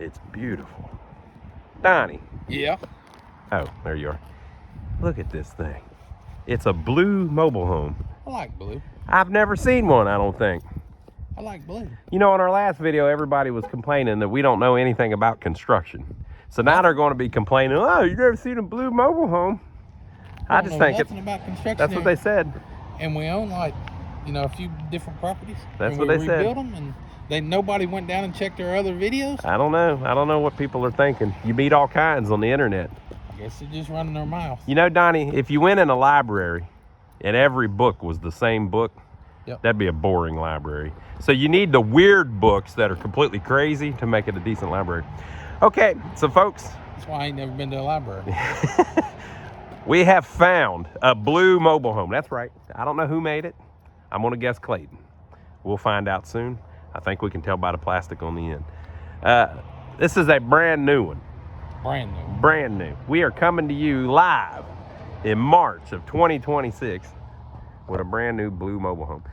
It's beautiful. Donnie. Yeah. Oh, there you are. Look at this thing. It's a blue mobile home. I like blue. I've never seen one, I don't think. I like blue. You know, in our last video, everybody was complaining that we don't know anything about construction. So now they're going to be complaining, oh, you never seen a blue mobile home? I just think nothing about construction. That's what they said. And we own like, a few different properties. That's what they said. We rebuilt them, and nobody went down and checked our other videos. I don't know. I don't know what people are thinking. You meet all kinds on the internet. I guess they're just running their mouth. You know, Donnie, if you went in a library and every book was the same book, that'd be a boring library. So you need the weird books that are completely crazy to make it a decent library. Okay, so folks. That's why I ain't never been to a library. We have found a blue mobile home. That's right. I don't know who made it. I'm going to guess Clayton. We'll find out soon. I think we can tell by the plastic on the end. This is a brand new one. Brand new. Brand new. We are coming to you live in March of 2026 with a brand new blue mobile home.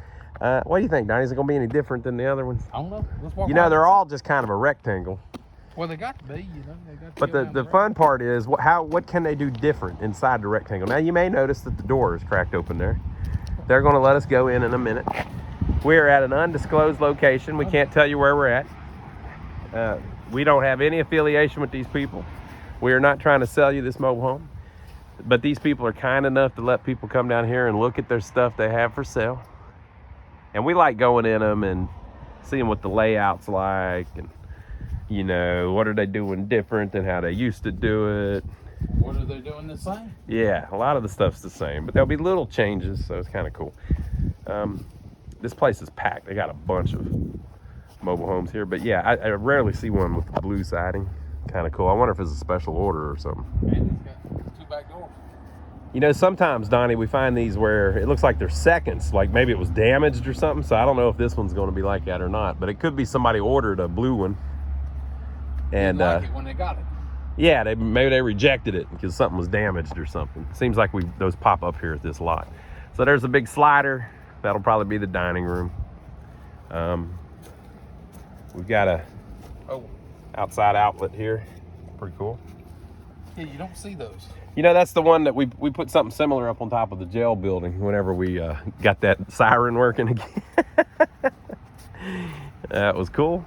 What do you think, Donnie? Is it going to be any different than the other ones? I don't know. Let's walk they're all just kind of a rectangle. Well, they got to be, They got to but the fun part is, what can they do different inside the rectangle? Now, you may notice that the door is cracked open there. They're going to let us go in a minute. We are at an undisclosed location. We can't tell you where we're at. We don't have any affiliation with these people. We are not trying to sell you this mobile home. But these people are kind enough to let people come down here and look at their stuff they have for sale. And we like going in them and seeing what the layout's like and, what are they doing different than how they used to do it. What are they doing the same? Yeah, a lot of the stuff's the same, but there'll be little changes, so it's kind of cool. This place is packed. They got a bunch of mobile homes here, but yeah, I rarely see one with the blue siding. Kind of cool. I wonder if it's a special order or something. And it's got 2 back doors. Sometimes, Donnie, we find these where it looks like they're seconds, like maybe it was damaged or something, so I don't know if this one's going to be like that or not, but it could be somebody ordered a blue one. And like it when they got it. Yeah, maybe they rejected it because something was damaged or something. Seems like those pop up here at this lot. So there's a big slider. That'll probably be the dining room. We've got a outside outlet here. Pretty cool. Yeah, you don't see those. That's the one that we put something similar up on top of the jail building whenever we got that siren working again. That was cool.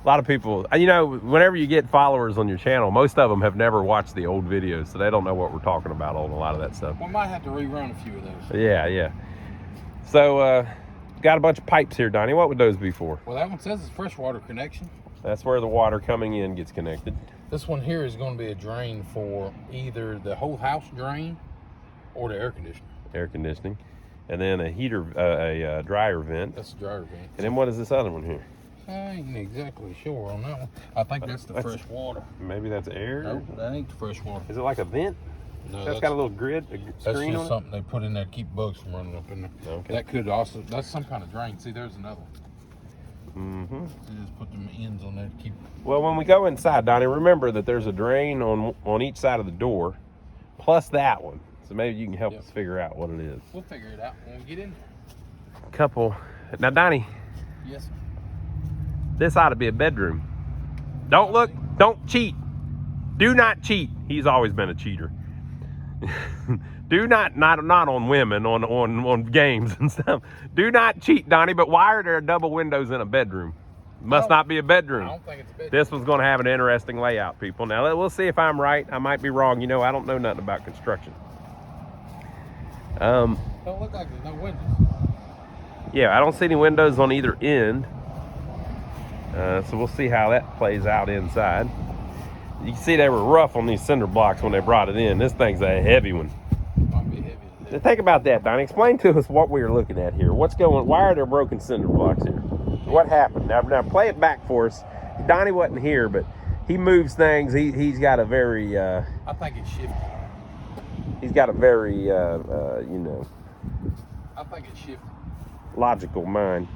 A lot of people, whenever you get followers on your channel, most of them have never watched the old videos, so they don't know what we're talking about on a lot of that stuff. We might have to rerun a few of those. Yeah. So, got a bunch of pipes here, Donnie. What would those be for? Well, that one says it's freshwater connection. That's where the water coming in gets connected. This one here is going to be a drain for either the whole house drain or the air conditioning. Air conditioning. And then a heater, a dryer vent. That's a dryer vent. And then what is this other one here? I ain't exactly sure on that one. I think that's the fresh water. Maybe that's air? No, that ain't the fresh water. Is it like a vent? No, that's got a little grid, a that's screen on just it? something they put in there to keep bugs from running up in there. Okay. That could also, that's some kind of drain. See, there's another one. Mm-hmm. So just put them ends on there to keep. Well, when we go inside, Donnie, remember that there's a drain on each side of the door, plus that one. So maybe you can help us figure out what it is. We'll figure it out when we get in there. Couple. Now, Donnie. Yes, sir. This ought to be a bedroom. Don't cheat. Do not cheat. He's always been a cheater. Do not on women, on games and stuff. Do not cheat, Donnie, but why are there double windows in a bedroom? Must not be a bedroom. I don't think it's a bedroom. This one's going to have an interesting layout, people. Now, we'll see if I'm right. I might be wrong. I don't know nothing about construction. Don't look like there's no windows. Yeah, I don't see any windows on either end. So we'll see how that plays out inside. You can see they were rough on these cinder blocks when they brought it in. This thing's a heavy one. Might be heavy. Now think about that, Donnie. Explain to us what we are looking at here. Why are there broken cinder blocks here? What happened? Now play it back for us. Donnie wasn't here, but he moves things. He's got a very... I think it's shifted. He's got a very, I think it's shifted. Logical mind.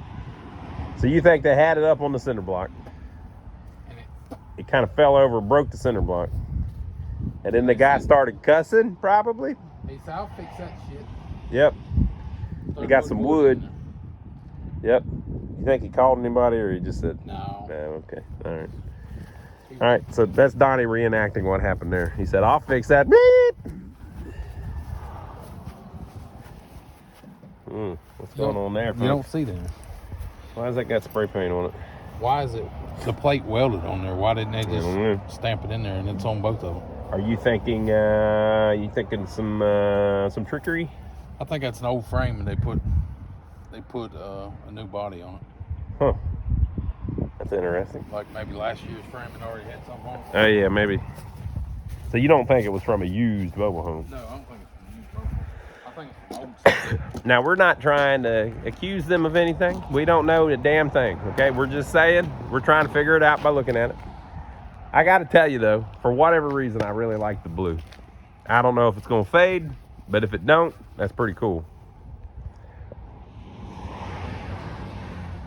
So you think they had it up on the cinder block? And it kind of fell over, broke the cinder block. And then the guy started cussing, probably? He said, I'll fix that shit. Yep. They got some wood. Yep. You think he called anybody or he just said? No. No, okay. All right. All right, so that's Donnie reenacting what happened there. He said, I'll fix that. Beep. What's going on there, folks? You don't see that. Why has that got spray paint on it? Why is it the plate welded on there? Why didn't they just stamp it in there and it's on both of them? Are you thinking some trickery? I think that's an old frame and they put a new body on it. Huh. That's interesting. Like maybe last year's frame had already had something on it. Oh yeah, maybe. So you don't think it was from a used mobile home? No, I don't think it's from a used mobile home. I think it's from old stuff. Now, we're not trying to accuse them of anything. We don't know a damn thing, okay? We're just saying we're trying to figure it out by looking at it. I got to tell you, though, for whatever reason, I really like the blue. I don't know if it's going to fade, but if it don't, that's pretty cool.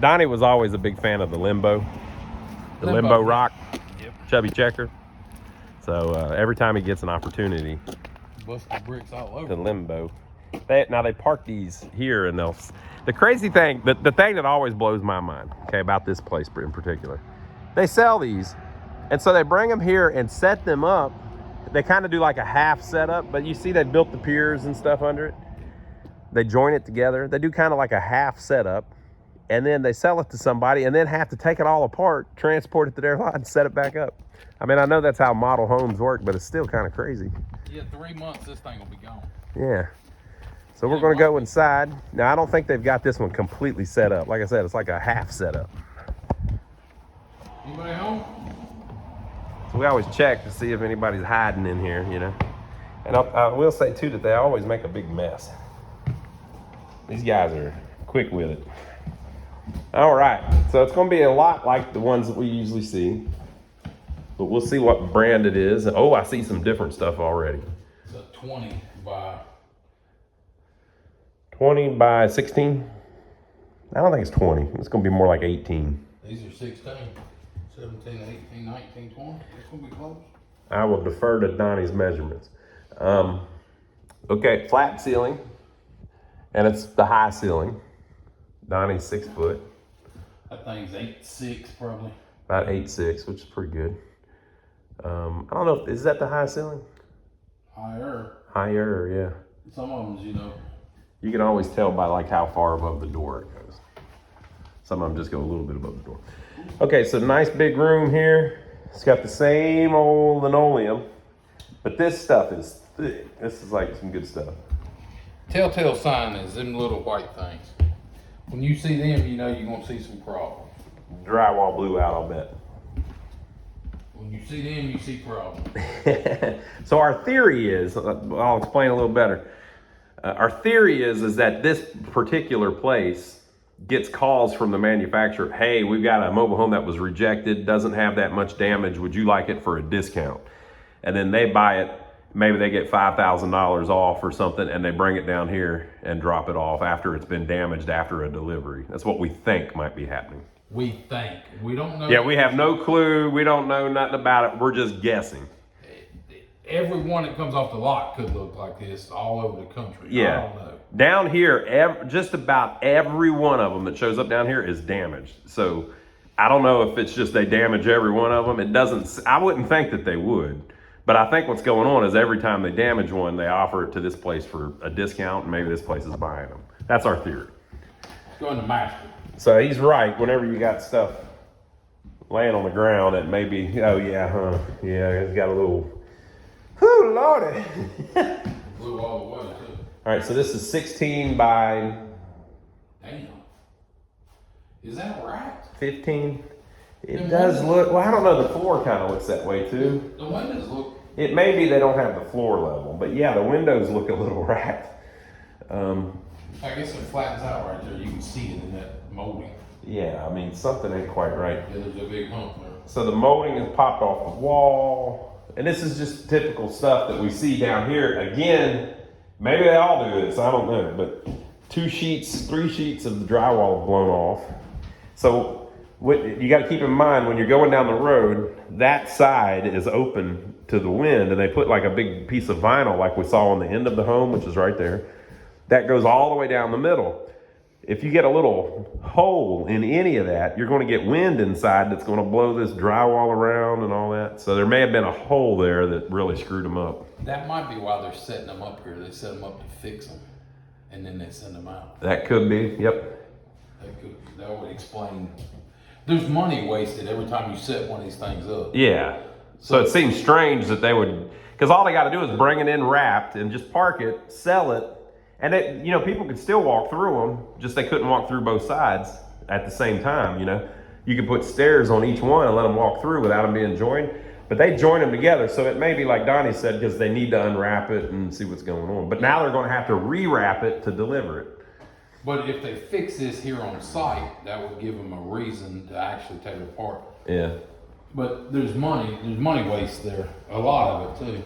Donnie was always a big fan of the limbo Limbo. rock, Yep. chubby checker. So every time he gets an opportunity Bust the bricks all over. to limbo. Now they park these here, and the crazy thing, the thing that always blows my mind, okay, about this place in particular, they sell these, and so they bring them here and set them up. They kind of do like a half setup, but you see they built the piers and stuff under it. They join it together. They do kind of like a half setup, and then they sell it to somebody, and then have to take it all apart, transport it to their lot, and set it back up. I mean, I know that's how model homes work, but it's still kind of crazy. Yeah, 3 months, this thing will be gone. Yeah. So we're going to go inside. Now, I don't think they've got this one completely set up. Like I said, it's like a half setup. Anybody home? So we always check to see if anybody's hiding in here, you know. And I will say, too, that they always make a big mess. These guys are quick with it. All right. So it's going to be a lot like the ones that we usually see. But we'll see what brand it is. Oh, I see some different stuff already. It's a 20 by... 20 by 16? I don't think it's 20. It's going to be more like 18. These are 16, 17, 18, 19, 20. It's going to be close. I will defer to Donnie's measurements. Okay, flat ceiling. And it's the high ceiling. Donnie's 6 foot. That thing's 8'6", probably. About 8'6", which is pretty good. I don't know, is that the high ceiling? Higher. Higher, yeah. Some of them, you know. You can always tell by like how far above the door it goes. Some of them just go a little bit above the door. Okay, so nice big room here. It's got the same old linoleum, but this stuff is thick. This is like some good stuff. Telltale sign is them little white things. When you see them, you know you're going to see some problems. Drywall blew out, I'll bet. When you see them, you see problems. So our theory is, I'll explain a little better. Our theory is that this particular place gets calls from the manufacturer. Hey, we've got a mobile home that was rejected, doesn't have that much damage. Would you like it for a discount? And then they buy it. Maybe they get $5,000 off or something, and they bring it down here and drop it off after it's been damaged after a delivery. That's what we think might be happening. We think. We don't know. Yeah, we have no clue. We don't know nothing about it. We're just guessing. Every one that comes off the lot could look like this all over the country. Yeah. I don't know. Down here, just about every one of them that shows up down here is damaged. So I don't know if it's just they damage every one of them. It doesn't, I wouldn't think that they would. But I think what's going on is every time they damage one, they offer it to this place for a discount, and maybe this place is buying them. That's our theory. Let's go into master. So he's right. Whenever you got stuff laying on the ground, it may be, oh yeah, huh? Yeah, it's got a little, whoo, lordy. Blew all the way too. All right, so this is 16 by... Damn. Is that right? 15. It Then does windows- look, well, I don't know, the floor kind of looks that way too. The windows look. It may be they don't have the floor level, but yeah, the windows look a little racked. I guess it flattens out right there. You can see it in that molding. Yeah, I mean, something ain't quite right. Yeah, there's a big hump there. So the molding is popped off the wall. And this is just typical stuff that we see down here. Again, maybe they all do this, I don't know, but 3 sheets of the drywall have blown off. So what you got to keep in mind when you're going down the road, that side is open to the wind, and they put like a big piece of vinyl like we saw on the end of the home, which is right there. That goes all the way down the middle. if you get a little hole in any of that, you're going to get wind inside that's going to blow this drywall around and all that. So there may have been a hole there that really screwed them up. That might be why they're setting them up here. They set them up to fix them, and then they send them out. That could be, yep. That would explain. There's money wasted every time you set one of these things up. Yeah. So it seems strange that they would, because all they got to do is bring it in wrapped and just park it, sell it. And it, you know, people could still walk through them, just they couldn't walk through both sides at the same time, you know. You could put stairs on each one and let them walk through without them being joined. But they join them together, so it may be like Donnie said, because they need to unwrap it and see what's going on. But now they're going to have to rewrap it to deliver it. But if they fix this here on site, that would give them a reason to actually take it apart. Yeah. But there's money waste there, a lot of it too.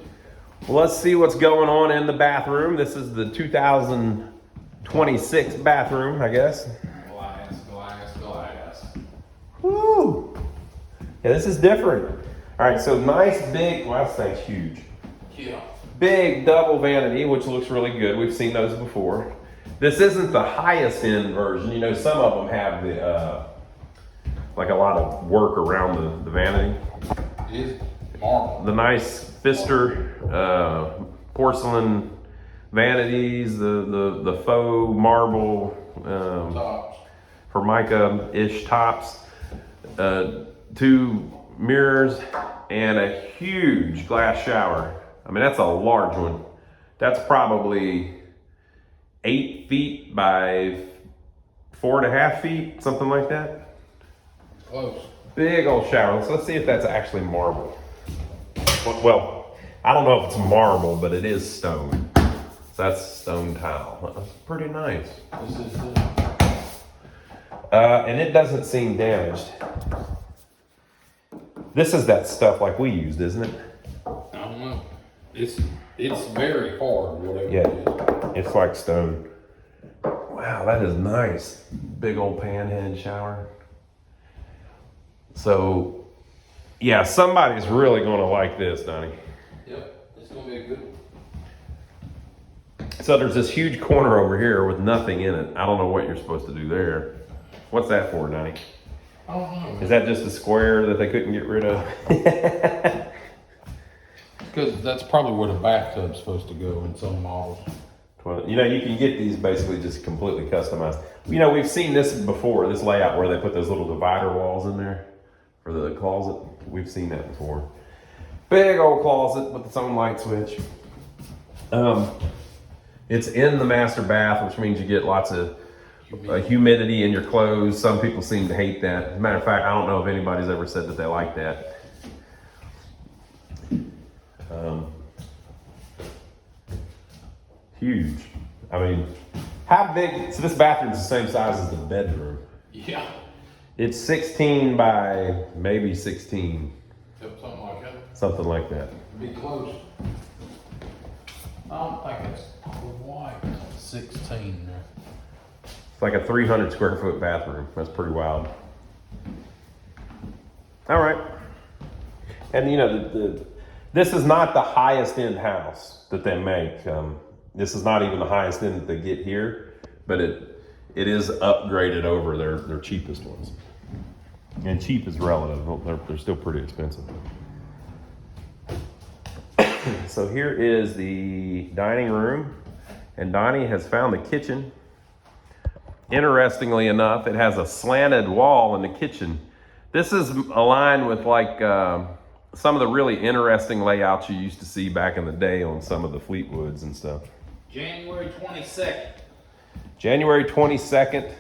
Well, let's see what's going on in the bathroom. This is the 2026 bathroom, I guess. Glass. Woo! Yeah, this is different. All right, so nice big, well, this thing's huge. Yeah. Big double vanity, which looks really good. We've seen those before. This isn't the highest end version. You know, some of them have the, like a lot of work around the vanity. It is marble. The nice Pfister porcelain vanities, the faux marble Tops. Formica-ish tops, 2 mirrors, and a huge glass shower. I mean, that's a large one. That's probably 8 feet by 4.5 feet, something like that. Close. Big old shower. So let's see if that's actually marble. Well, I don't know if it's marble, but it is stone. So that's stone tile. That's pretty nice. This is And it doesn't seem damaged. This is that stuff like we used, isn't it? I don't know. It's very hard, whatever Yeah, it is. it's like stone. Wow, that is nice. Big old panhead shower. So, yeah, somebody's really gonna like this, Donnie. Yep, it's gonna be a good one. So there's this huge corner over here with nothing in it. I don't know what you're supposed to do there. What's that for, Donnie? I don't know. Is that just a square that they couldn't get rid of? Because that's probably where the bathtub's supposed to go in some models. You know, you can get these basically just completely customized. You know, we've seen this before, this layout where they put those little divider walls in there for the closet. We've seen that before. Big old closet with its own light switch. It's in the master bath, which means you get lots of humidity in your clothes. Some people seem to hate that. As a matter of fact, I don't know if anybody's ever said that they like that. Huge. I mean, how big? So this bathroom's the same size as the bedroom. Yeah. It's 16 by maybe 16. Yep, something like that. Something like that. Be close. I don't think it's quite 16 there. It's like a 300 square foot bathroom. That's pretty wild. All right. And you know, this is not the highest end house that they make. This is not even the highest end that they get here, but it is upgraded over their cheapest ones. And cheap is relative. They're still pretty expensive. So here is the dining room, and Donnie has found the kitchen. Interestingly enough, it has a slanted wall in the kitchen. This is aligned with like some of the really interesting layouts you used to see back in the day on some of the Fleetwoods and stuff. January 22nd. January 22nd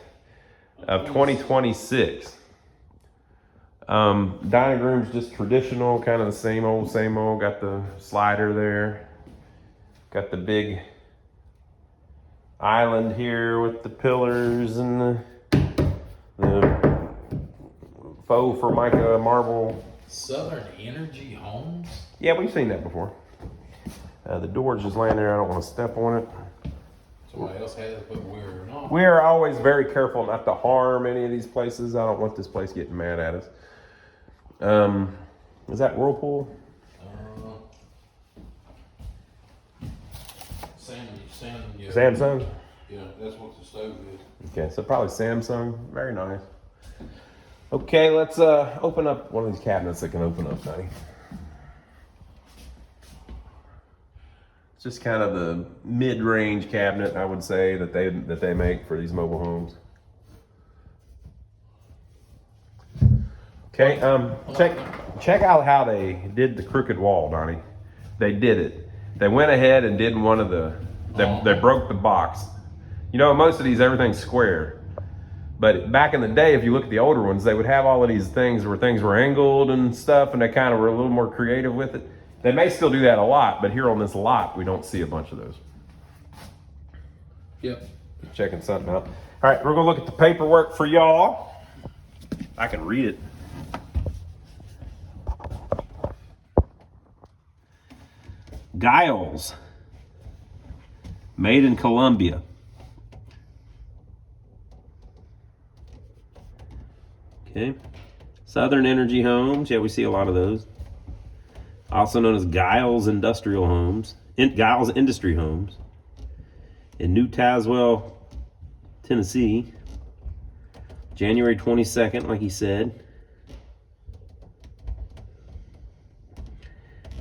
of 2026. Dining room's just traditional, kind of the same old. Got the slider there. Got the big island here with the pillars and the faux Formica marble. Southern Energy Homes? Yeah, we've seen that before. The door's just laying there. I don't want to step on it. Somebody else has it, but we're not. We are always very careful not to harm any of these places. I don't want this place getting mad at us. Is that Whirlpool? Yeah. Samsung? Yeah, that's what the stove is. Okay, so probably Samsung. Very nice. Okay, let's open up one of these cabinets that can open up, Donnie. It's just kind of the mid-range cabinet, I would say, that they make for these mobile homes. Okay, check out how they did the crooked wall, Donnie. They did it. They went ahead and did one of the. They broke the box. You know, most of these everything's square. But back in the day, if you look at the older ones, they would have all of these things where things were angled and stuff, and they kind of were a little more creative with it. They may still do that a lot, but here on this lot, we don't see a bunch of those. Yep. Checking something out. All right, we're gonna look at the paperwork for y'all. I can read it. Giles, made in Colombia. Okay. Southern Energy Homes. Yeah, we see a lot of those. Also known as Giles Industrial Homes. Giles Industry Homes. In New Tazewell, Tennessee. January 22nd, like he said.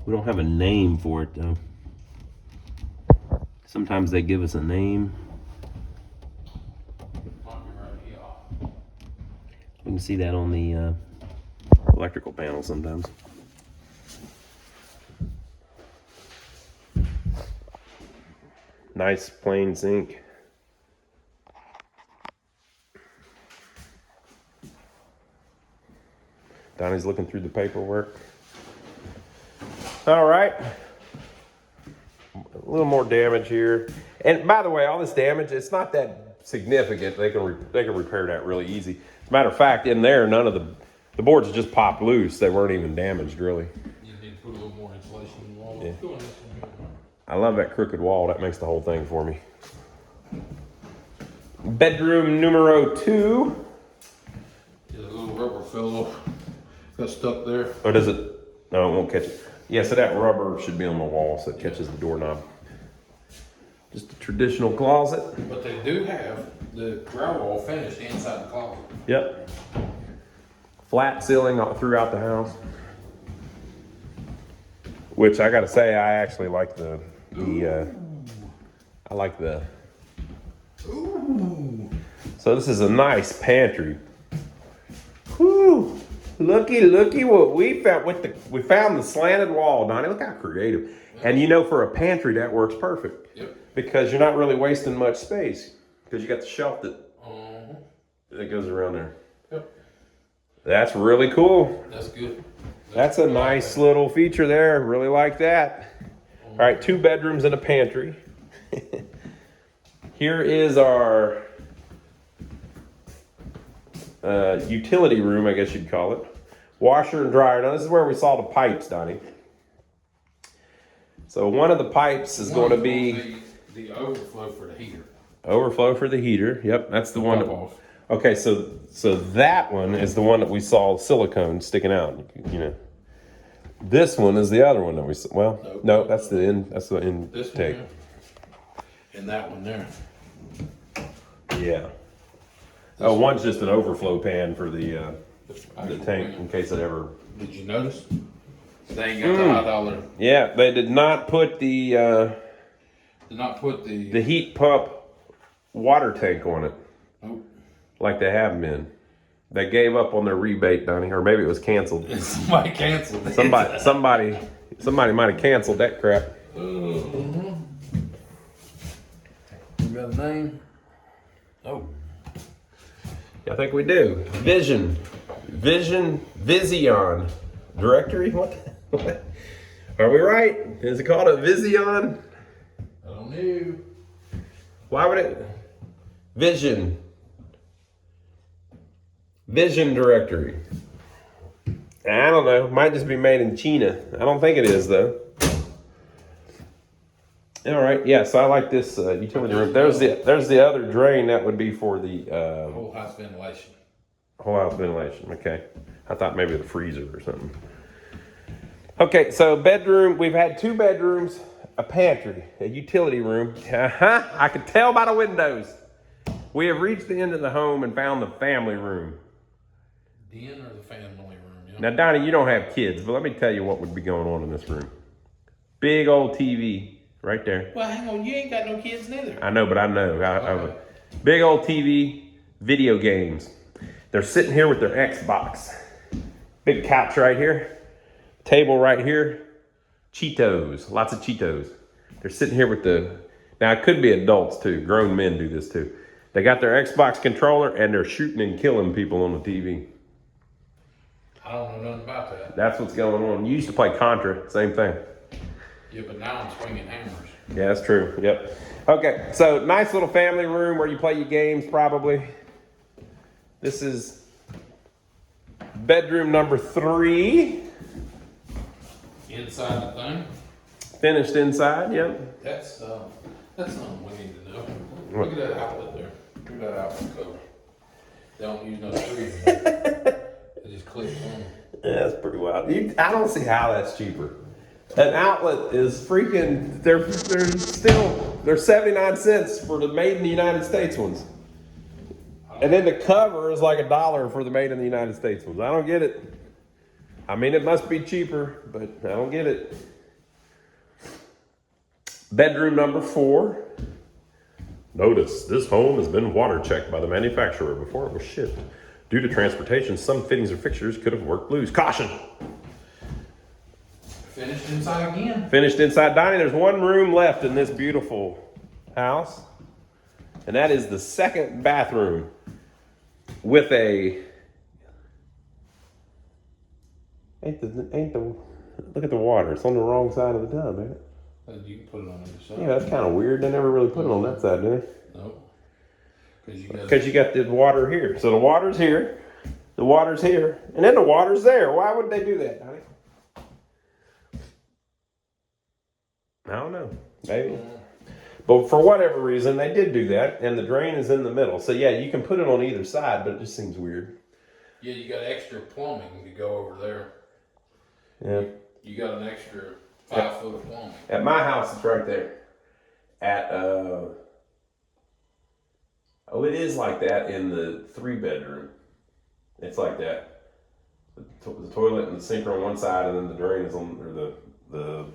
We don't have a name for it, though. Sometimes they give us a name. We can see that on the electrical panel sometimes. Nice plain sink. Donnie's looking through the paperwork. All right. A little more damage here. And by the way, all this damage, it's not that significant. They can repair that really easy. As a matter of fact, in there, none of the boards just popped loose. They weren't even damaged, really. You need to put a little more insulation in the wall. Yeah. I love that crooked wall. That makes the whole thing for me. Bedroom numero 2. There's a little rubber fell off. Got stuck there. Or does it? No, it won't catch it. Yeah, so that rubber should be on the wall so it catches the doorknob. Just a traditional closet. But they do have the drywall finished inside the closet. Yep. Flat ceiling throughout the house. Which I gotta say, I actually like I like the. Ooh. So this is a nice pantry. Whew. Looky what we found we found the slanted wall, Donnie. Look how creative. And you know, for a pantry that works perfect. Yep. Because you're not really wasting much space. Because you got the shelf that goes around there. Yep. That's really cool. That's good. That's a nice little feature there. Really like that. All right, 2 bedrooms and a pantry. Here is our utility room, I guess you'd call it. Washer and dryer. Now, this is where we saw the pipes, Donnie. So one of the pipes is going to be the overflow for the heater. Overflow for the heater. Yep, that's the one. Off. Okay, so that one is the one that we saw silicone sticking out. You know, this one is the other one that we saw. Well, Nope. no, that's the end. That's the intake. This one there, and that one there. Yeah. Oh, one's just an overflow pan for the tank in case it ever. Did you notice? They ain't got the high dollar. Yeah, they did not put the Did not put the heat pump water tank on it Nope. like they have been. They gave up on their rebate, Donnie, or maybe it was canceled. Somebody canceled it. Somebody might have canceled that crap. You got a name? Oh. I think we do. Vision, Vision directory. What? Are we right? Is it called a Vision? I don't know. Why would it? Vision directory. I don't know. Might just be made in China. I don't think it is though. All right. Yeah. So I like this utility room. There's the other drain that would be for the Whole house ventilation. whole house ventilation. Okay. I thought maybe the freezer or something. Okay. So bedroom. We've had 2 bedrooms a pantry, a utility room. I can tell by the windows. We have reached the end of the home and found the family room. Den or the family room? Yeah. Now, Donnie, you don't have kids, but let me tell you what would be going on in this room. Big old TV right there. Well, hang on, you ain't got no kids neither. I know, but I know. Okay. Big old TV, video games. They're sitting here with their Xbox. Big couch right here. Table right here. Cheetos, lots of Cheetos. They're sitting here with now it could be adults too. Grown men do this too. They got their Xbox controller and they're shooting and killing people on the TV. I don't know nothing about that. That's what's going on. You used to play Contra, same thing. Yeah, but now I'm swinging hammers. Yeah, that's true. Yep. Okay, so nice little family room where you play your games probably. This is bedroom number 3. Inside the thing? Finished inside, yep. That's something we need to know. Look at that outlet there. Look at that outlet cover. They don't use no screws in there. They just click on. Yeah, that's pretty wild. I don't see how that's cheaper. An outlet is freaking, they're 79 cents for the made in the United States ones. And then the cover is like $1 for the made in the United States ones. I don't get it. I mean, it must be cheaper, but I don't get it. Bedroom number 4. Notice, this home has been water checked by the manufacturer before it was shipped. Due to transportation, some fittings or fixtures could have worked loose. Caution! Finished inside again. Finished inside. Donnie, there's one room left in this beautiful house, and that is the second bathroom with a... Look at the water. It's on the wrong side of the tub, ain't it? You can put it on the other side. Yeah, that's kind of weird. They never really put it on that side, do they? Nope. Because you got the water here. So the water's here, the water's here, and then the water's there. Why would they do that, Donnie? I don't know. Maybe. But for whatever reason, they did do that, and the drain is in the middle. So yeah, you can put it on either side, but it just seems weird. Yeah, you got extra plumbing to go over there. Yeah. You got an extra 5 foot of plumbing. At my house, it's right there. It is like that in the 3-bedroom. It's like that. The toilet and the sink are on one side, and then the drain is on, or the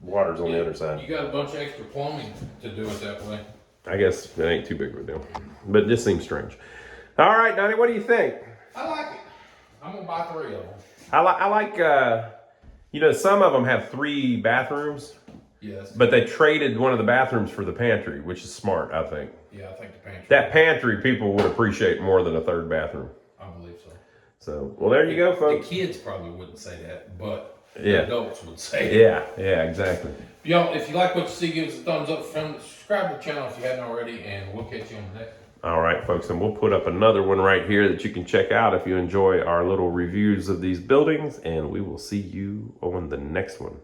water's on the other side. You got a bunch of extra plumbing to do it that way. I guess it ain't too big of a deal, but it just seems strange. All right, Donnie, what do you think? I like it. I'm gonna buy 3 of them. I like. Some of them have 3 bathrooms. Yes. But they traded one of the bathrooms for the pantry, which is smart, I think. Yeah, I think the pantry. That pantry people would appreciate more than a 3rd bathroom. I believe so. So, well, there you go, folks. The kids probably wouldn't say that, but Yeah. the adults would say it. Yeah, exactly. Y'all, if you like what you see, give us a thumbs up. Subscribe to the channel if you hadn't already, and we'll catch you on the next one. All right, folks, and we'll put up another one right here that you can check out if you enjoy our little reviews of these buildings, and we will see you on the next one.